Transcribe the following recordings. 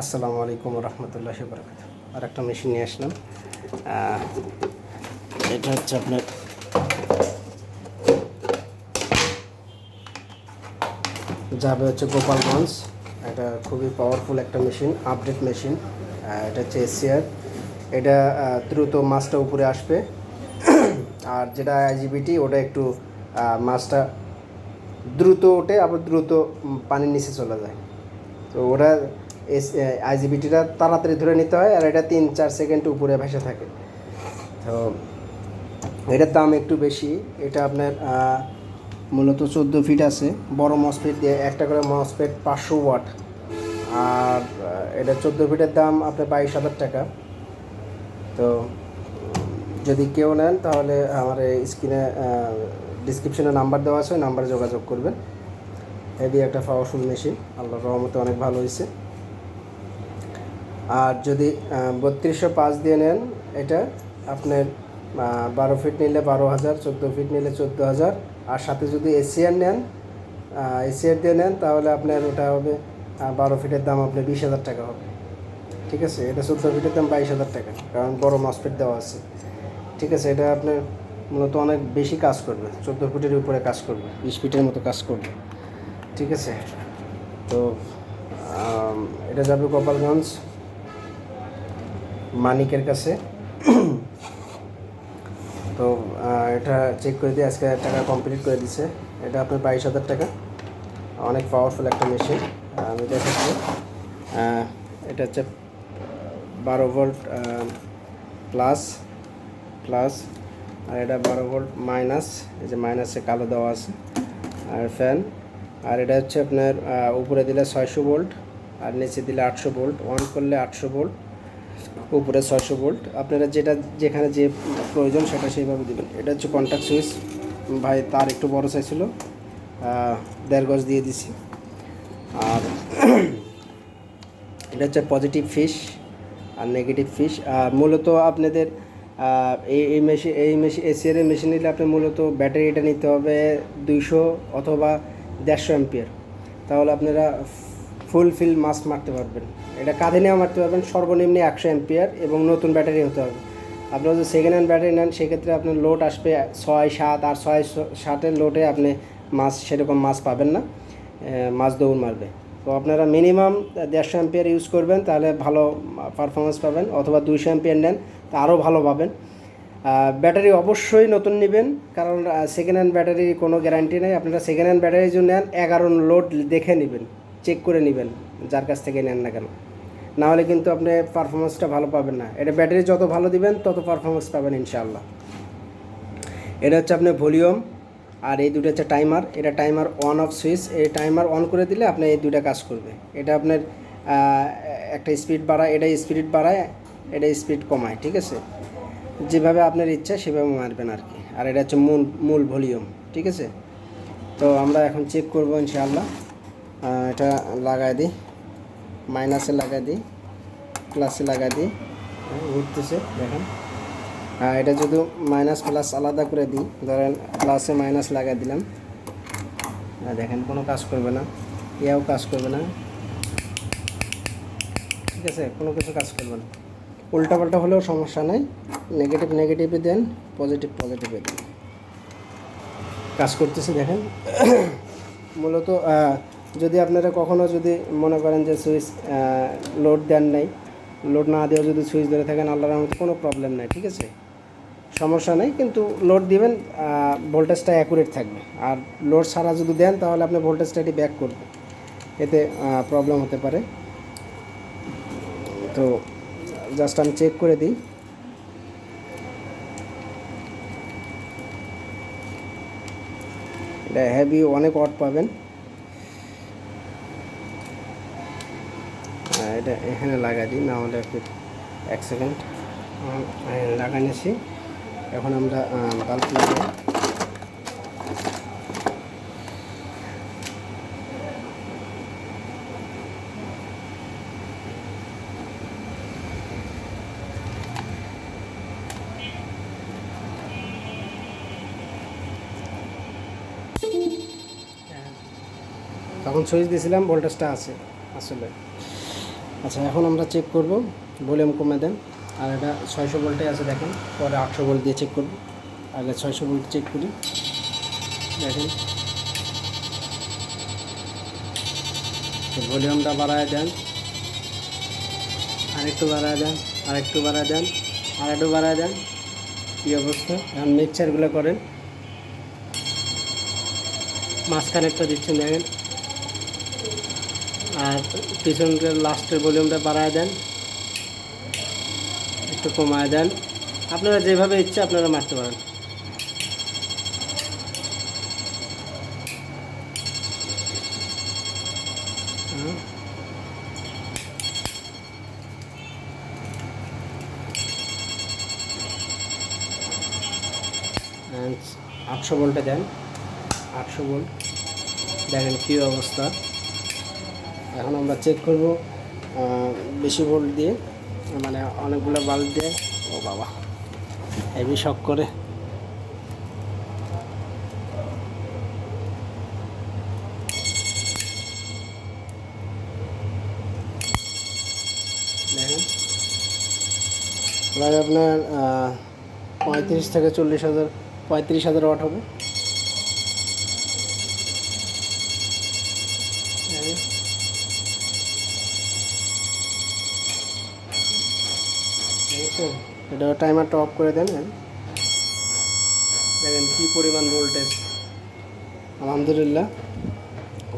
আসসালামু আলাইকুম রহমতুল্লাহি ওয়া বারাকাতুহু। আর একটা মেশিন নিয়ে আসলাম। এটা হচ্ছে আপনার যাবে হচ্ছে গোপালগঞ্জ। এটা খুবই পাওয়ারফুল একটা মেশিন, আপডেট মেশিন। এটা হচ্ছে এসিআর। এটা দ্রুত মাছটা উপরে আসবে, আর যেটা আইজিবিটি ওটা একটু মাছটা দ্রুত ওঠে, আবার দ্রুত পানির নিচে চলে যায়। তো ওটা আইজিবিটিটা তাড়াতাড়ি ধরে নিতে হয়, আর এটা 3-4 সেকেন্ড উপরে ভেসে থাকে। তো এটার দাম একটু বেশি। এটা আপনার মূলত 14 ফিট আছে। বড় মসফেট দিয়ে একটা করে মসফেট 500 ওয়াট। আর এটা 14 ফিটের দাম আপনার 22,000 টাকা। তো যদি কেউ নেন তাহলে আমার স্ক্রিনে ডিসক্রিপশনে নাম্বার দেওয়া আছে, ওই নাম্বারে যোগাযোগ করবেন। হেভি একটা পাওয়ারফুল মেশিন, আল্লাহর রহমতে অনেক ভালো হয়েছে। আর যদি 3205 দিয়ে নেন, এটা আপনার 12 ফিট নিলে 12,000, 14 ফিট নিলে 14,000। আর সাথে যদি এসিআর নেন, এসিআর দিয়ে নেন, তাহলে আপনার ওটা হবে 12 ফিটের দাম আপনার 20,000 টাকা হবে। ঠিক আছে, এটা 14 ফিটের দাম 22,000 টাকা, কারণ বড় মসফেট দেওয়া আছে। ঠিক আছে, এটা আপনার মূলত অনেক বেশি কাজ করবে, 14 ফিটের উপরে কাজ করবে, 20 ফিটের মতো কাজ করবে। ঠিক আছে, তো এটা যাবে গোপালগঞ্জ মানিকের কাছে। তো এটা চেক করে দিয়ে আজকে টাকা কমপ্লিট করে দিছে। এটা আপনার 22,000 টাকা। অনেক পাওয়ারফুল একটা মেশিন। আমি দেখাচ্ছি। এটা হচ্ছে 12 ভোল্ট প্লাস প্লাস, আর এটা 12 ভোল্ট মাইনাস। এই যে মাইনাসে কালো দেওয়া আছে। আর ফ্যান। আর এটা হচ্ছে আপনার উপরে দিলে 600 ভোল্ট, আর নিচে দিলে 800 ভোল্ট। অন করলে 800 ভোল্ট, উপরে 600 ভোল্ট। আপনারা যেটা যেখানে যে প্রয়োজন সেটা সেইভাবে দেবেন। এটা হচ্ছে কন্ট্যাক্ট সুইচ। ভাই তার একটু বড় চাইছিল, 1.5 গজ দিয়ে দিছি। আর এটা হচ্ছে পজিটিভ ফিশ আর নেগেটিভ ফিশ। আর মূলত আপনাদের এই মেশিন এসিআর মেশিন নিলে আপনি মূলত ব্যাটারিটা নিতে হবে 200 অথবা 150 অ্যাম্পিয়ার। তাহলে আপনারা ফুলফিল মাছ মারতে পারবেন। এটা কাঁধে নিয়েও মারতে পারবেন। সর্বনিম্ন 100 অ্যাম্পিয়ার এবং নতুন ব্যাটারি হতে হবে। আপনারা যদি সেকেন্ড হ্যান্ড ব্যাটারি নেন, সেক্ষেত্রে আপনার লোড আসবে 6-7, আর 6-7-এর লোডে আপনি মাছ সেরকম মাছ পাবেন না, মাছ দৌড় মারবে। তো আপনারা মিনিমাম 150 অ্যাম্পিয়ার ইউজ করবেন, তাহলে ভালো পারফরমেন্স পাবেন। অথবা 200 অ্যাম্পিয়ার নেন, তা আরও ভালো পাবেন। ব্যাটারি অবশ্যই নতুন নেবেন, কারণ সেকেন্ড হ্যান্ড ব্যাটারির কোনো গ্যারান্টি নেই। আপনারা সেকেন্ড হ্যান্ড ব্যাটারি যদি নেন, 11 লোড দেখে নেবেন, চেক করে নেবেন যার কাছ থেকে নেন না কেন। না হলে কিন্তু আপনি পারফরমেন্সটা ভালো পাবেন না। এটা ব্যাটারি যত ভালো দিবেন তত পারফরমেন্স পাবেন ইনশাআল্লাহ। এটা হচ্ছে আপনার ভলিউম, আর এই দুটো হচ্ছে টাইমার। এটা টাইমার অন অফ সুইচ। এই টাইমার অন করে দিলে আপনার এই দুটো কাজ করবে। এটা আপনার একটা স্পিড বাড়ায়, এটা স্পিড বাড়ায়, এটা স্পিড কমায়। ঠিক আছে, যেভাবে আপনার ইচ্ছা সেভাবে মারবেন আর কি। আর এটা হচ্ছে মূল ভলিউম। ঠিক আছে, তো আমরা এখন চেক করবো ইনশাআল্লাহ। এটা লাগাই দিই, মাইনাসে লাগাই দিই, প্লাসে লাগাই দিই, ঘুরতেছে দেখেন। এটা যদি মাইনাস প্লাস আলাদা করে দিই, ধরেন প্লাসে মাইনাস লাগাই দিলাম, দেখেন কোনো কাজ করবে না, ইয়াও কাজ করবে না। ঠিক আছে, কোনো কিছু কাজ করবে না। উল্টাপাল্টা হলেও সমস্যা নেই। নেগেটিভ নেগেটিভে দেন, পজিটিভ পজিটিভে দেন, কাজ করতেছে দেখেন। মূলত যদি আপনারা কখনও যদি মনে করেন যে সুইচ লোড দেন নাই, লোড না দিয়েও যদি সুইচ ধরে থাকেন, আল্লাহর রহমতে কোনো প্রবলেম নাই। ঠিক আছে, সমস্যা নেই, কিন্তু লোড দিবেন, ভোল্টেজটা অ্যাকুরেট থাকবে। আর লোড ছাড়া যদি দেন, তাহলে আপনার ভোল্টেজটা এটি ব্যাক করবে, এতে প্রবলেম হতে পারে। তো জাস্ট আমি চেক করে দিই। এটা হেভি, অনেক ওয়াট পাবেন। এটা এখানে লাগাই দিই, না হলে একটু 1 সেকেন্ড লাগাই নিয়েছি। এখন আমরা বাল্ব লাগাই। তখন সুইচ দিয়েছিলাম, ভোল্টেজটা আছে আসলে। আচ্ছা, এখন আমরা চেক করব, ভলিউম কমে দেন। আর এটা 600 ভোল্টে আছে দেখেন, পরে 800 ভোল্ট দিয়ে চেক করব। আগে 600 ভোল্ট চেক করি, দেখেন ভলিউমটা বাড়ায় দেন, আরেকটু বাড়ায় দেন, আরেকটু বাড়ায় দেন, আরেকটু বাড়ায় দেন। কী অবস্থা? এখন মিক্সচারগুলো করেন, মাঝখানে একটা দিচ্ছেন দেখেন, আর পিছনটার লাস্টের ভলিউমটা বাড়ায় দেন, একটু কমায় দেন। আপনারা যেভাবে ইচ্ছে আপনারা মারতে পারেন। অ্যান্ড 800 ভোল্টে দেন, 800 ভোল্ট, দেখেন কী অবস্থা। এখন আমরা চেক করব বেশি ভোল্ট দিয়ে, মানে অনেকগুলো বাল্ব দিয়ে। ও বাবা, হেভি শক করে। দেখেন প্রায় আপনার 35 থেকে 40,000, 35,000 ওয়াট হবে। এটা টাইমারটা অফ করে দেন। দেখেন কী পরিমাণ ভোল্টেজ, আলহামদুলিল্লাহ।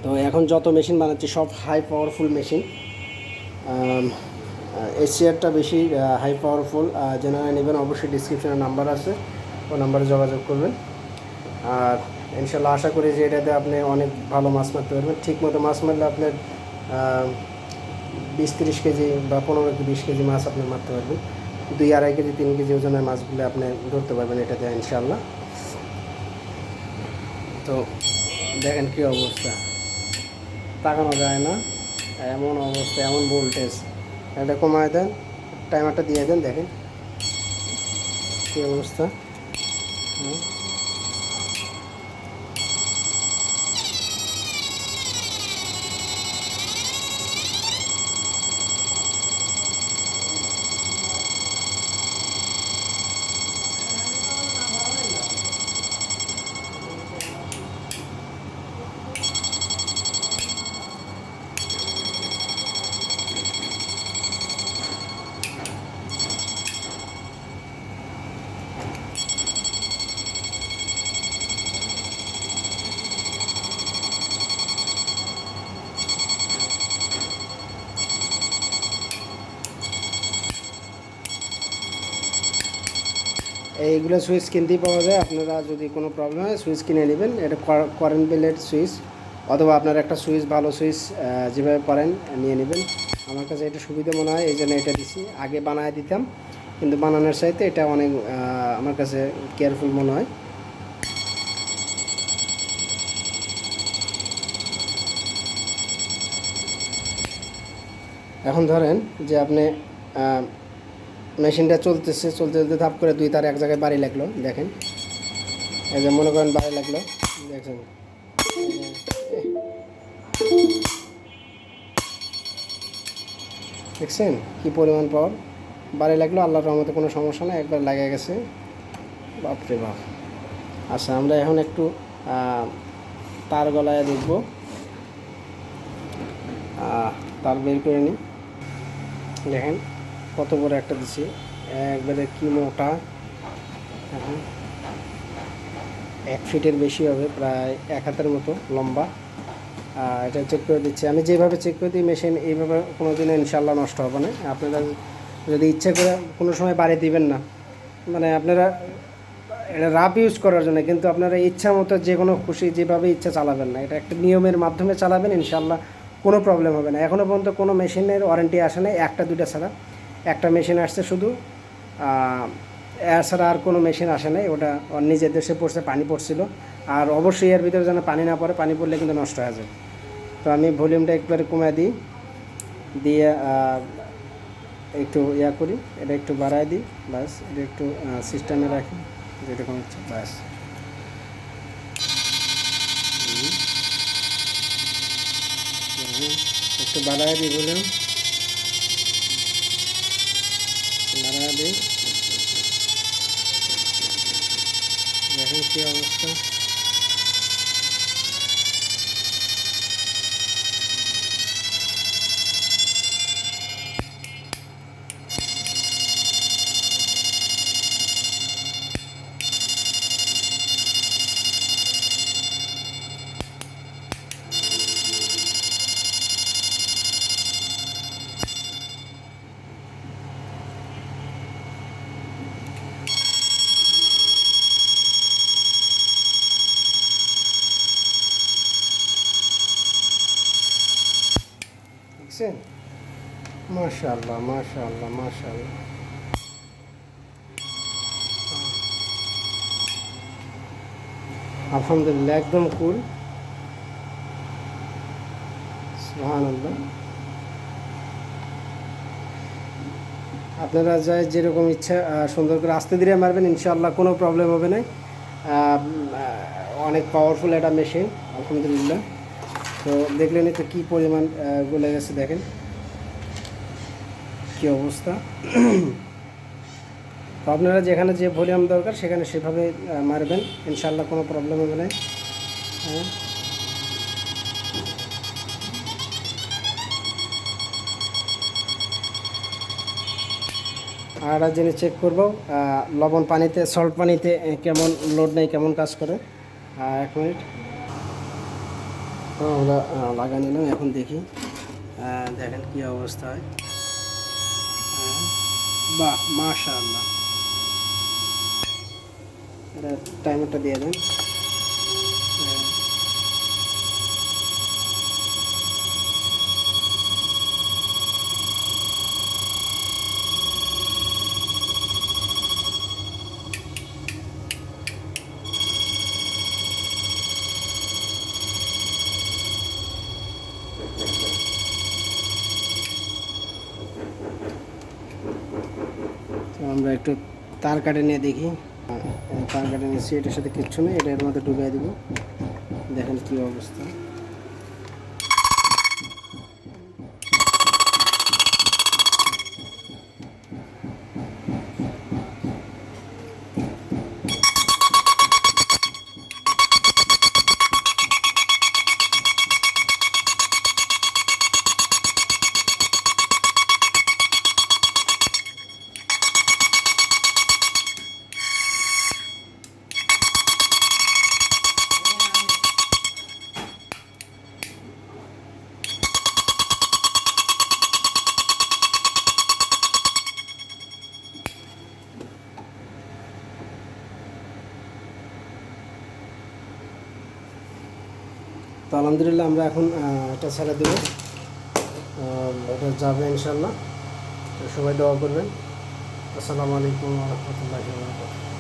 তো এখন যত মেশিন বানাচ্ছি সব হাই পাওয়ারফুল মেশিন। এসিআরটা বেশি হাই পাওয়ারফুল। যারা নেবেন অবশ্যই ডিসক্রিপশনে নাম্বার আছে, ওই নাম্বারে যোগাযোগ করবেন। আর ইনশাল্লাহ আশা করি যে এটাতে আপনি অনেক ভালো মাছ মারতে পারবেন। ঠিক মতো মাছ মারলে আপনার 20-30 কেজি বা 15-20 কেজি মাছ আপনি মারতে পারবেন। 2-2.5 কেজি 3 কেজি ওজনের মাছগুলো আপনি ধরতে পারবেন এটাতে ইনশাল্লাহ। তো দেখেন কী অবস্থা, তাকানো যায় না, এমন অবস্থা, এমন ভোল্টেজ। এটা কমায় দেন, টাইমারটা দিয়ে দেন, দেখেন কী অবস্থা। এইগুলো সুইচ কিনতেই পাওয়া যায়। আপনারা যদি কোনো প্রবলেম হয় সুইচ কিনে নেবেন। এটা কারেন্ট বেলের সুইচ, অথবা আপনার একটা সুইচ, ভালো সুইচ যেভাবে পারেন নিয়ে নেবেন। আমার কাছে এটা সুবিধা মনে হয়, এই জন্য এটা দিছি। আগে বানায় দিতাম, কিন্তু বানানোর চাইতে এটা অনেক আমার কাছে কেয়ারফুল মনে হয়। এখন ধরেন যে আপনি মেশিনটা চলতেছে, চলতে চলতে ধাপ করে 2 তার এক জায়গায় বাড়ি লাগলো, দেখেন। এই যে মনে করেন বাড়ি লাগলো, দেখেন দেখছেন কী পরিমাণ পাওয়ার। বাড়ি লাগলো, আল্লাহর রহমতে কোনো সমস্যা না, একবার লাগে গেছে, বাপরে বাপ। আচ্ছা, আমরা এখন একটু তার গলায় দেখব, তার বের করে নিই। দেখেন কত বড় একটা দিছি, একবারে কি মোটা। 1 ফিটের বেশি হবে, প্রায় 1 হাতের মতো লম্বা। এটা চেক করে দিচ্ছি আমি, যেভাবে চেক করে দিই মেশিন এইভাবে কোনো দিন ইনশাল্লাহ নষ্ট হবে না। আপনারা যদি ইচ্ছে করে কোনো সময় বাড়ি দিবেন না, মানে আপনারা এটা রাফ ইউজ করার জন্য, কিন্তু আপনারা ইচ্ছা মতো যে কোনো খুশি যেভাবে ইচ্ছা চালাবেন না। এটা একটা নিয়মের মাধ্যমে চালাবেন, ইনশাল্লাহ কোনো প্রবলেম হবে না। এখনও পর্যন্ত কোনো মেশিনের ওয়ারেন্টি আসে না, 1-2টা ছাড়া। একটা মেশিন আসছে শুধু, এছাড়া আর কোনো মেশিন আসে নাই। ওটা ওর নিজের দেশে পড়ছে, পানি পড়ছিল। আর অবশ্যই এর ভিতরে যেন পানি না পড়ে, পানি পড়লে কিন্তু নষ্ট হয়ে যাবে। তো আমি ভলিউমটা একবারে কমায় দিই, দিয়ে একটু করি, এটা একটু বাড়ায় দিই, বাস। এটা একটু সিস্টেমে রাখি যেরকম হচ্ছে, বাস। একটু বাড়ায় দিই ভলিউম, দিই, দেখেন কি অবস্থা। দেখছেন, মাশাআল্লাহ মাশাআল্লাহ মাশাআল্লাহ। আলহামদুলিল্লাহ একদম কুল, সুবহানাল্লাহ। আপনারা যাই যেরকম ইচ্ছা সুন্দর করে আস্তে ধীরে মারবেন, ইনশাআল্লাহ কোনো প্রবলেম হবে না। অনেক পাওয়ারফুল একটা মেশিন, আলহামদুলিল্লাহ। তো দেখলেনই তো কী পরিমাণ গলে গেছে, দেখেন কী অবস্থা। তো আপনারা যেখানে যে ভলিউম দরকার সেখানে সেভাবে মারবেন, ইনশাআল্লাহ কোনো প্রবলেম হবে না। হ্যাঁ, আর একটা জিনিস চেক করবো, লবণ পানিতে, সল্ট পানিতে কেমন লোড নেই, কেমন কাজ করে। 1 মিনিট, আমরা লাগা নিলাম, এখন দেখি। দেখেন কী অবস্থা হয়। বাহ, মাশাআল্লাহ। এটা টাইমারটা দিয়ে দেন। তো আমরা একটু তার কাটে নিয়ে দেখি। তার কাটে নিয়েছি, এটার সাথে কিচ্ছু নেই, এটা এর মধ্যে ঢুকিয়ে দেবো। দেখেন কী অবস্থা। তো আলহামদুলিল্লাহ আমরা এখন এটা ছেড়ে দেবো, এটা যাবে ইনশাল্লাহ। তো সবাই দোয়া করবেন। আসসালামু আলাইকুম ওয়া রাহমাতুল্লাহি ওয়া বারাকাতুহু।